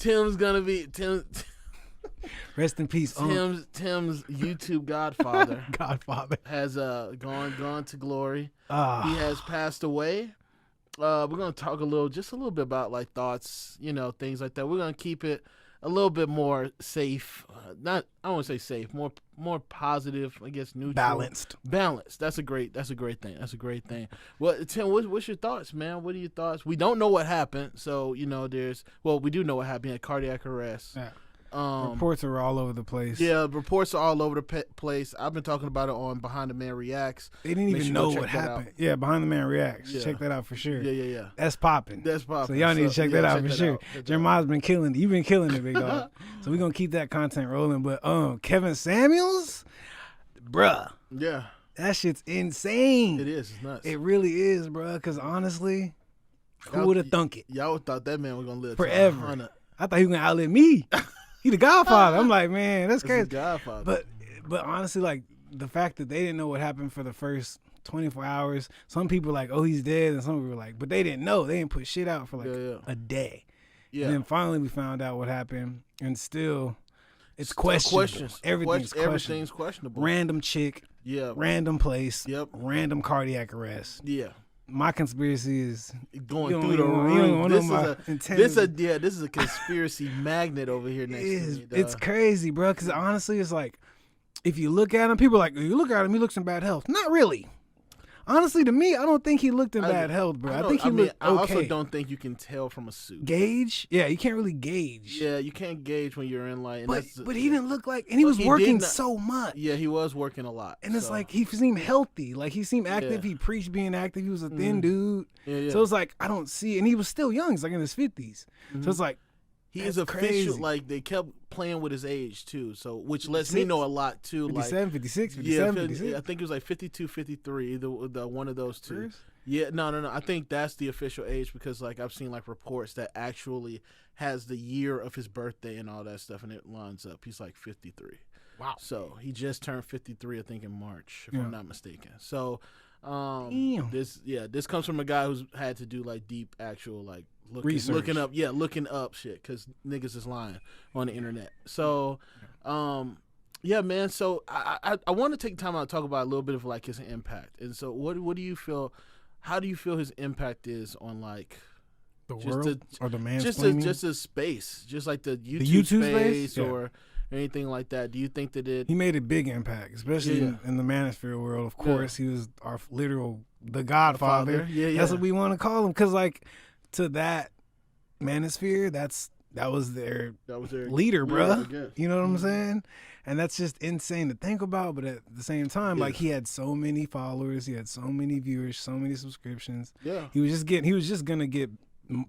Tim's gonna be Tim. Rest in peace, Tim's YouTube godfather Godfather has gone to glory. He Ah, has passed away. We're gonna talk a little bit about like thoughts, things like that. We're gonna keep it a little bit more safe. Not I don't want to say safe, more positive, I guess, neutral, balanced. balanced. That's a great thing. That's a great thing. Well, Tim, what's your thoughts, man? What are your thoughts? We don't know what happened, so we do know what happened. He had cardiac arrest. Yeah. Reports are all over the place. Yeah, reports are all over the place. I've been talking about it on Behind the Man Reacts. They didn't Make even sure know you go what check that happened. out. Yeah, Behind the Man Reacts. Yeah. Check that out for sure. Yeah. That's popping. That's popping. So y'all need to check that out for sure. Check that out. Jeremiah's been killing it. You've been killing it, big dog. So we're gonna keep that content rolling. But Kevin Samuels, bruh, Yeah, that shit's insane. it is. It's nuts. It really is, bruh. Cause honestly, who would have thunk it? Y'all thought that man was gonna live to Forever. 100. I thought he was gonna outlive me. He the Godfather. I'm like, man, that's That's his crazy. godfather. But honestly, like the fact that they didn't know what happened for the first 24 hours. Some people were like, oh, he's dead, and some people were like, but they didn't know. They didn't put shit out for like Yeah. a day. Yeah. And then finally we found out what happened, and still, it's Still questionable. questions. Everything's questionable. Everything's questionable. Random chick, Yeah. random place, Yep. random cardiac arrest. Yeah. My conspiracy is Going you through the don't roof. wanna This know my is intent. this is a conspiracy magnet over here next to me. Dog. It's crazy, bro. Because honestly, it's like if you look at him, people are like, you look at him, he looks in bad health. Not really. Honestly, to me, I don't think he looked in bad health, bro. I think he looked I okay. also don't think you can tell from a suit. Gauge? Yeah, you can't really gauge. Yeah, you can't gauge when you're in like. But he didn't look like, and he But was he working did not- so much. Yeah, he was working a lot. And it's so, like he seemed healthy. Like he seemed active. Yeah. He preached being active. He was a thin dude. Yeah. So it's like I don't see, and he was still young. He's like in his 50s. So it's like he that's is official. crazy. Like they kept playing with his age too, so which lets me know a lot too. 57, 56, Like 57, 56. I think it was like 52, 53, the one of those two. Serious? Yeah, no. I think that's the official age because like I've seen like reports that actually has the year of his birthday and all that stuff, and it lines up. He's like 53. Wow. So he just turned 53, I think, in March, if Yeah. I'm not mistaken. So, Damn. this comes from a guy who's had to do like deep, actual like Research. looking up shit because niggas is lying on the internet. So, yeah, man. So I want to take time out to talk about a little bit of like his impact. And so, what do you feel? How do you feel his impact is on like The just world the- or the man's just a space, just like the YouTube, YouTube space space? Yeah. or anything like that? Do you think that it? He made a big impact, especially Yeah. in the manosphere world. Of course, he was our the Godfather. Yeah. That's what we want to call him, because like to that manosphere, that was their That was their leader, bruh. I guess. You know what I'm saying? And that's just insane to think about. But at the same time, like he had so many followers, he had so many viewers, so many subscriptions. Yeah. He was just gonna get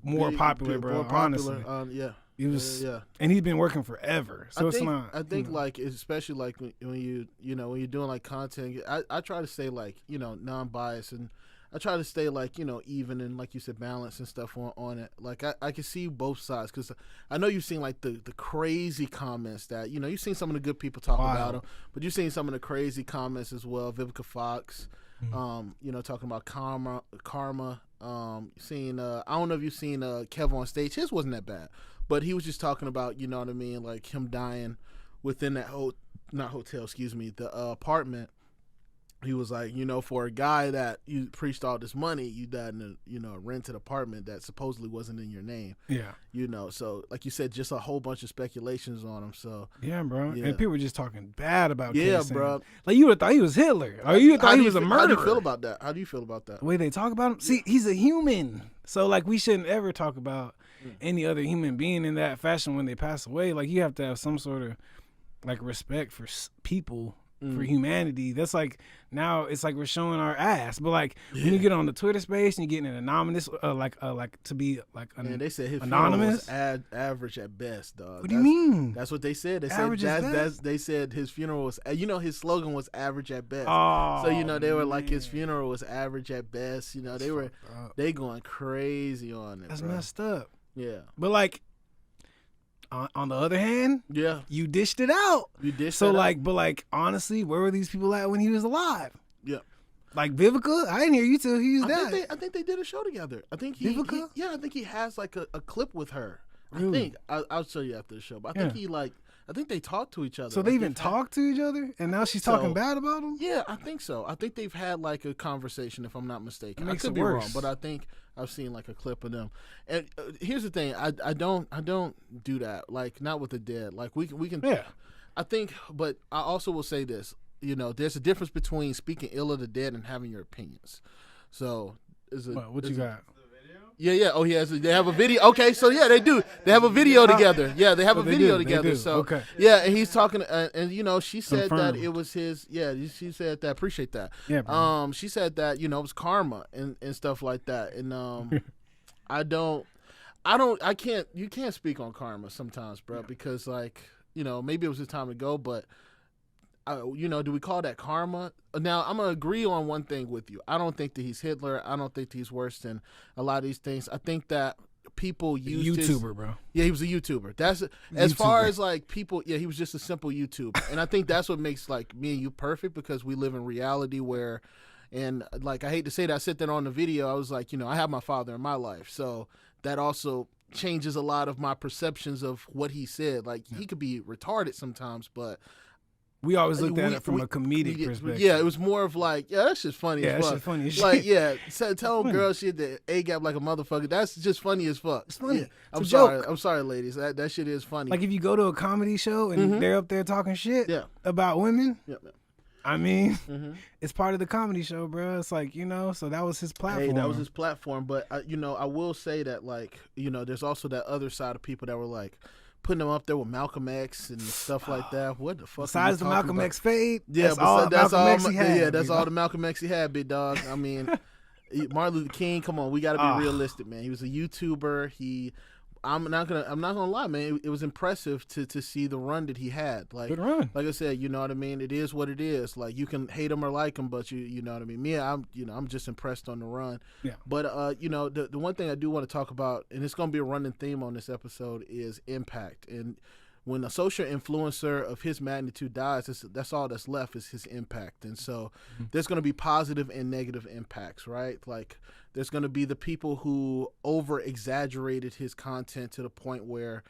more popular, bro. More popular, Honestly, yeah. he was, Yeah. and he's been working forever. So it's not. I think you know. like especially like when when you're doing like content, I try to stay like non-biased, and I try to stay like even and like you said balance and stuff on it. Like I can see both sides because I know you've seen like the crazy comments that you've seen some of the good people talk about him, but you've seen some of the crazy comments as well. Vivica Fox, talking about karma. Seeing I don't know if you've seen Kev on stage. His wasn't that bad, but he was just talking about like him dying within that the apartment. He was like, for a guy that you preached all this money, you died in a rented apartment that supposedly wasn't in your name. Yeah. So like you said, just a whole bunch of speculations on him. So Yeah, bro. Yeah. And people were just talking bad about yeah, Kevin bro. Samuels. Like you would have thought he was Hitler. Or you would have thought he was a murderer. How do you feel about that? How do you feel about that? The way they talk about him? See, he's a human. So like we shouldn't ever talk about any other human being in that fashion when they pass away. Like you have to have some sort of like respect for people. For humanity. That's like now it's like we're showing our ass, but like when you get on the Twitter space and you're getting an anonymous like to be like Man, they said his anonymous funeral was average at best, dog. What do you mean? That's what they said. They Average said at best? they said his funeral was his slogan was average at best. Oh, So they were like his funeral was average at best. They going crazy on it. That's bro. messed up. Yeah. But like on the other hand, Yeah. you dished it out. You dished So that like, out. but like honestly, where were these people at when he was alive? Yeah. Like Vivica, I didn't hear you till he was dead. I think they did a show together. I think Vivica? I think he has like a clip with her. Really? I'll show you after the show. But I think I think they talk to each other. So like they even talk to each other, and now she's talking bad about him. Yeah, I think so. I think they've had like a conversation, if I'm not mistaken. It makes I could it be worse. wrong, but I think I've seen like a clip of them. And here's the thing: I don't do that. Like not with the dead. Like we can. Yeah. I think, but I also will say this. You know, there's a difference between speaking ill of the dead and having your opinions. So, What you got? Yeah. Oh, yeah. So they have a video. Okay, so yeah, they do. They have a video together. Yeah, they have a video together. So, okay. Yeah, and he's talking, and you know, she said Confirmed. that it was his. Yeah, she said that. Appreciate that. Yeah, bro. She said that it was karma and stuff like that. And I can't. You can't speak on karma sometimes, bro, because like maybe it was his time to go, but. Do we call that karma? Now, I'm going to agree on one thing with you. I don't think that he's Hitler. I don't think that he's worse than a lot of these things. I think that people used YouTuber, bro. Yeah, he was a YouTuber. That's as far as like people. Yeah, he was just a simple YouTuber, and I think that's what makes like me and you perfect because we live in reality where, and like I hate to say that, I said that on the video. I was like, I have my father in my life, so that also changes a lot of my perceptions of what he said. Like he could be retarded sometimes, but. We always looked at it from a comedic perspective. Yeah, it was more of like, that's just funny as fuck. That's just funny as shit. Like, yeah, tell a girl she had the A-gap like a motherfucker. That's just funny as fuck. It's funny. Yeah. It's a joke. I'm sorry, ladies. That shit is funny. Like if you go to a comedy show and they're up there talking shit about women, I mean, it's part of the comedy show, bro. It's like, so that was his platform. Hey, that was his platform. But, I will say that, like, there's also that other side of people that were like, putting them up there with Malcolm X and stuff like that. What the fuck? Besides the Malcolm X fade, yeah, that's all Malcolm X he had. Yeah, that's all the Malcolm X he had, big dog. I mean, Martin Luther King. Come on, we got to be realistic, man. He was a YouTuber. I'm not gonna lie, man. It was impressive to see the run that he had. Like, good run. Like I said, you know what I mean. It is what it is. Like you can hate him or like him, but you know what I mean. Me, I'm just impressed on the run. Yeah. But the one thing I do want to talk about, and it's gonna be a running theme on this episode, is impact. And when a social influencer of his magnitude dies, that's all that's left is his impact. And so there's going to be positive and negative impacts, right? Like there's going to be the people who over-exaggerated his content to the point where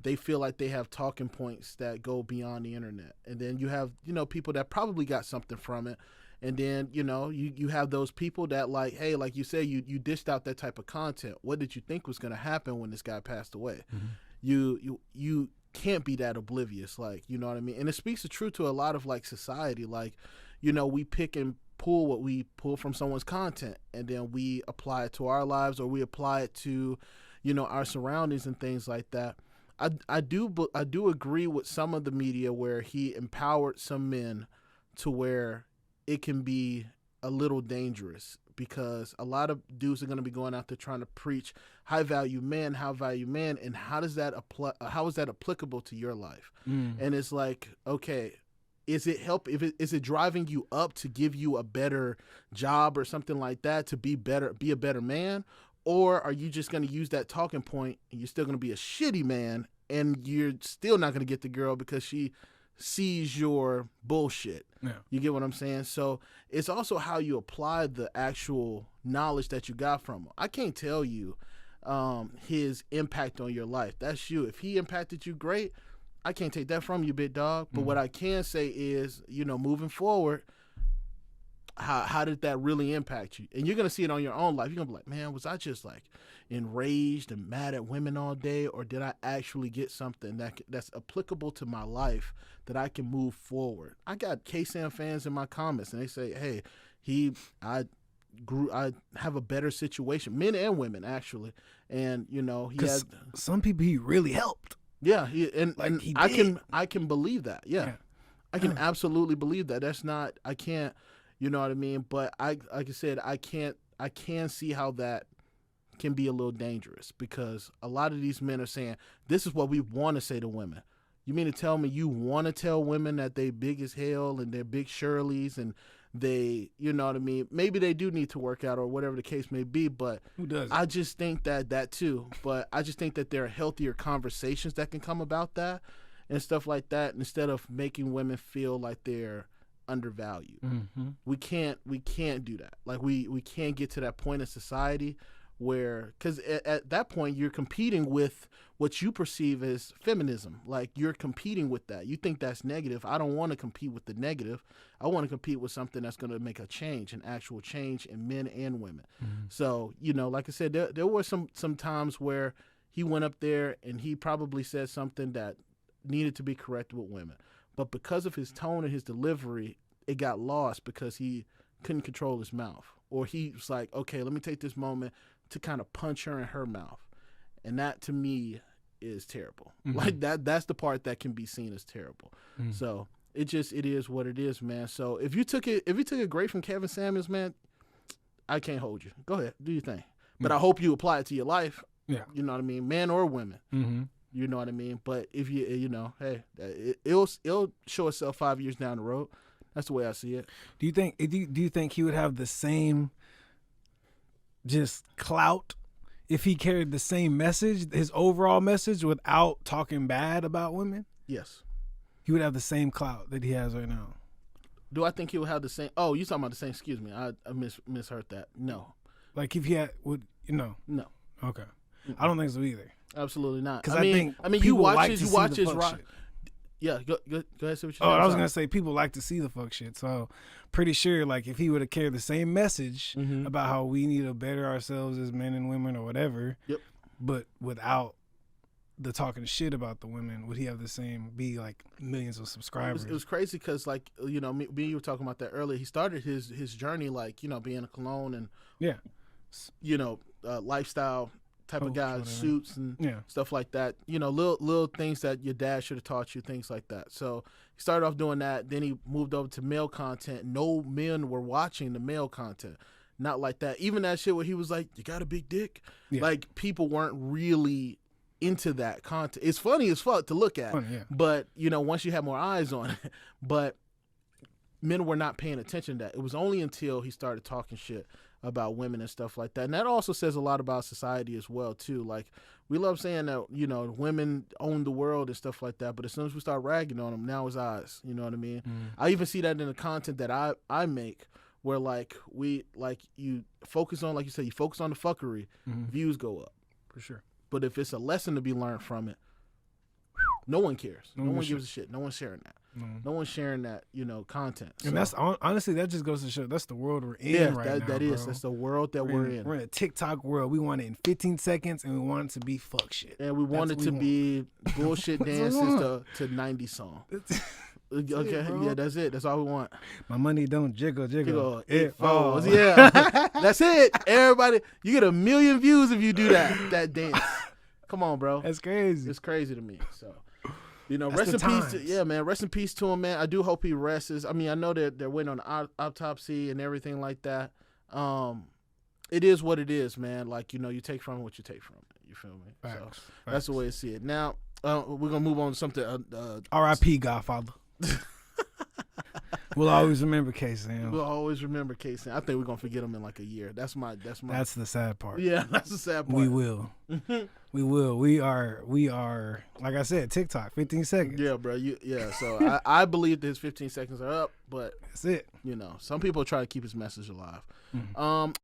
they feel like they have talking points that go beyond the internet. And then you have, people that probably got something from it. And then, you have those people that like, hey, like you said, you dished out that type of content. What did you think was going to happen when this guy passed away? You can't be that oblivious, like, you know what I mean? And it speaks the truth to a lot of like society. Like, we pick and pull what we pull from someone's content and then we apply it to our lives or we apply it to, our surroundings and things like that. I do agree with some of the media where he empowered some men to where it can be a little dangerous because a lot of dudes are going to be going out there trying to preach high value men, and how is that applicable to your life? And it's like, okay, is it driving you up to give you a better job or something like that to be a better man? Or are you just going to use that talking point and you're still going to be a shitty man and you're still not going to get the girl because she sees your bullshit? Yeah. You get what I'm saying? So it's also how you apply the actual knowledge that you got from him. I can't tell you his impact on your life. That's you. If he impacted you, great. I can't take that from you, big dog. But what I can say is, moving forward, how did that really impact you? And you're going to see it on your own life. You're going to be like, man, was I just like enraged and mad at women all day? Or did I actually get something that's applicable to my life that I can move forward? I got K-Sam fans in my comments and they say, hey, I have a better situation, men and women actually. And, some people he really helped. Yeah. I can believe that. Yeah. I can absolutely believe that. That's not, I can't, you know what I mean? But like I said, I can see how that can be a little dangerous because a lot of these men are saying, this is what we want to say to women. You mean to tell me you want to tell women that they big as hell and they're big Shirleys and they, you know what I mean? Maybe they do need to work out or whatever the case may be, but who doesn't? I just think that too. But I just think that there are healthier conversations that can come about that and stuff like that instead of making women feel like they're undervalued. We can't do that. Like we can't get to that point in society where, because at that point you're competing with what you perceive as feminism. Like, you're competing with that. You think that's negative. I don't want to compete with the negative. I want to compete with something that's going to make a change, an actual change in men and women. So, you know, like I said, there were some times where he went up there and he probably said something that needed to be corrected with women. But because of his tone and his delivery, it got lost because he couldn't control his mouth. Or he was like, okay, let me take this moment to kind of punch her in her mouth. And that, to me, is terrible. Like, that's the part that can be seen as terrible. So it is what it is, man. So if you took it great from Kevin Samuels, man, I can't hold you. Go ahead, do your thing. But I hope you apply it to your life. Yeah, you know what I mean, man or women. You know what I mean. But if you know, hey, it'll show itself 5 years down the road. That's the way I see it. Do you think he would have the same just clout if he carried the same message, his overall message, without talking bad about women? Yes. He would have the same clout that he has right now. Do I think he would have the same? Oh, you talking about the same? Excuse me, I misheard that. No. Like, if he had, No. Okay. I don't think so either. Absolutely not. Because I mean, you watch his rock. Yeah, go ahead. Say what you're saying. I was gonna say people like to see the fuck shit. So, pretty sure, like, if he would have carried the same message about how we need to better ourselves as men and women or whatever, but without the talking shit about the women, would he have the same? Be like millions of subscribers? It was crazy because, like, you know, me and you were talking about that earlier. He started his journey, like, you know, being a cologne and you know, lifestyle type of guy, suits and stuff like that. You know, little things that your dad should have taught you, things like that. So he started off doing that. Then he moved over to male content. No men were watching the male content. Not like that. Even that shit where he was like, "You got a big dick." Like, people weren't really into that content. It's funny as fuck to look at, but you know, once you have more eyes on it, but men were not paying attention to that. It was only until he started talking shit about women and stuff like that. And that also says a lot about society as well, too. Like, we love saying that, you know, women own the world and stuff like that, but as soon as we start ragging on them, now it's ours. You know what I mean? I even see that in the content that I make, where, like, you focus on, like you said, you focus on the fuckery, views go up. For sure. But if it's a lesson to be learned from it, no one cares. No one gives a shit. No one's sharing that. No one's sharing that, you know, content. And that's honestly, that just goes to show that's the world we're in right now. That is. That's the world that we're in. We're in a TikTok world. We want it in 15 seconds, and we want it to be fuck shit. And we want it to be bullshit dances to 90s song. Okay, yeah, that's it. That's all we want. My money don't jiggle. It falls. Yeah, that's it. Everybody, you get 1 million views if you do that dance. Come on, bro. That's crazy. It's crazy to me. So, you know, rest in peace. Man. Rest in peace to him, man. I do hope he rests. I mean, I know that they're waiting on an autopsy and everything like that. It is what it is, man. Like, you know, you take from it what you take from it. You feel me? Facts. That's the way I see it. Now, we're gonna move on to something. R.I.P. Godfather. We'll always remember K-Sam. We'll always remember K-Sam. I think we're gonna forget him in like a year. That's the sad part. Yeah, that's the sad part. We will. We will. We are like I said, TikTok, 15 seconds. Yeah, bro. So I believe that his 15 seconds are up, but that's it. You know, some people try to keep his message alive.